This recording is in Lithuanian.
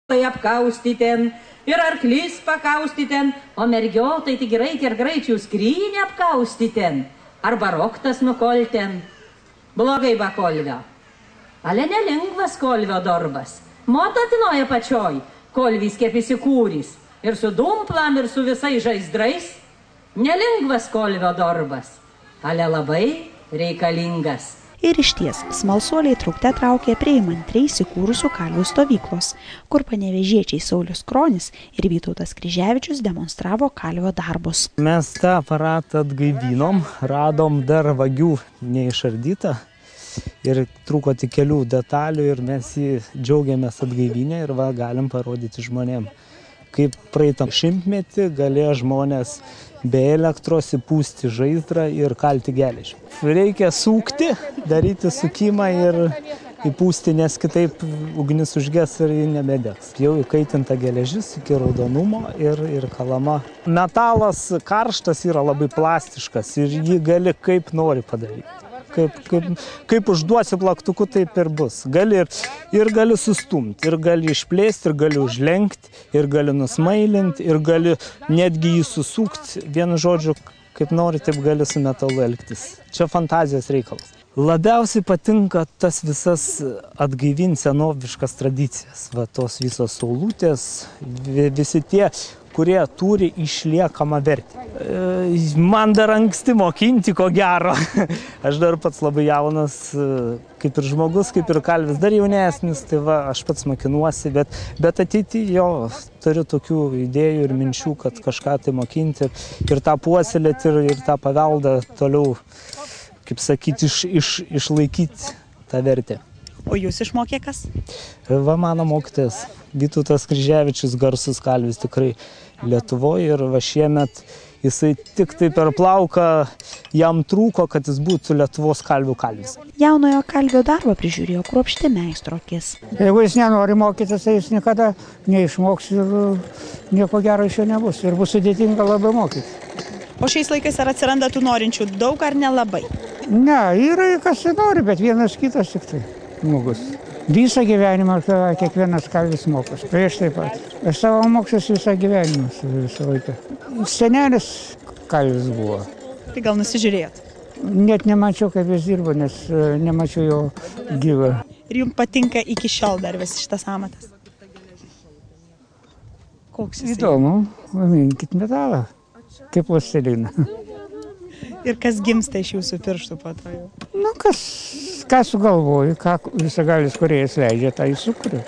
Tai apkaustiten, ir arklys pakaustiten, o mergiotai tik greit ir greičių skrynę apkaustiten, arba roktas nukolten. Blogai ba kolvio. Ale nelengvas kolvio darbas. Motatinoje pačioj, kolvis kaip įsikūrys, ir su dumplam, ir su visais žaizdrais. Nelengvas kolvio darbas, ale labai reikalingas. Ir išties, smalsuoliai traukte traukė prie įmantriai įsikūrusių kalvių stovyklos, kur panevėžiečiai Saulius Kronis ir Vytautas Kryževičius demonstravo kalvio darbus. Mes tą aparatą atgaivinom, radom dar vagių neišardytą ir trūko tik kelių detalių ir mes jį džiaugiamės atgaivinę ir galim parodyti žmonėm. Kaip praeitam šimtmetį galėjo žmonės be elektros įpūsti žaizdrą ir kalti geležį. Reikia sukti, daryti sukimą ir įpūsti, nes kitaip ugnis užges ir ji nebedegs. Jau įkaitinta geležis iki raudonumo ir kalama. Metalas karštas yra labai plastiškas ir jį gali kaip nori padaryti. Kaip užduosi plaktuku, taip ir bus. Gali sustumti, ir gali išplėsti, ir gali užlenkti, ir gali nusmailinti, ir gali netgi jį susukti. Vienu žodžiu, kaip nori, taip gali su metalu elgtis. Čia fantazijos reikalas. Labiausiai patinka tas visas atgaivinti senoviškas tradicijas. Va, tos visos saulutės, visi tie, kurie turi išliekamą vertę. Man dar anksti mokinti, ko gero. Aš dar pats labai jaunas, kaip ir žmogus, kaip ir kalvis, dar jaunesnis, tai va, aš pats mokinuosi, bet ateityje jo turiu tokių idėjų ir minčių, kad kažką tai mokinti ir tą puoselėti ir tą paveldą toliau, kaip sakyti, išlaikyti tą vertę. O jūs išmokė kas? Va, mano mokytojas Vytautas Kryževičius, garsus kalvis tikrai Lietuvoje, ir va šiemet jisai tik tai per plauką jam trūko, kad jis būtų Lietuvos kalvių kalvis. Jaunojo kalvio darbą prižiūrėjo kruopšti meistro akis. Jeigu jis nenori mokytis, tai jis niekada neišmoks ir nieko gero iš jo nebus. Ir bus sudėtinga labai mokyti. O šiais laikais ar atsiranda tų norinčių daug ar nelabai? Ne, yra kas nori, bet vienas kitas tik tai žmogus. Visą gyvenimą kiekvienas kalvis mokosi. Prieš taip pat. Aš savo mokslas visą gyvenimą, visą laiką. Senelis kalvis buvo. Tai gal nusižiūrėjot? Net nemačiau, kaip jis dirbo, nes nemačiau jo gyvą. Ir jums patinka iki šiol dar vis šitas amatas? Koks jis? Įdomu, minkit metalą, kaip plastiliną. Ir kas gimsta iš jūsų pirštų po to jau? Nu, ką sugalvoju, ką visagalis kūrėjas leidžia, tą jis sukuria.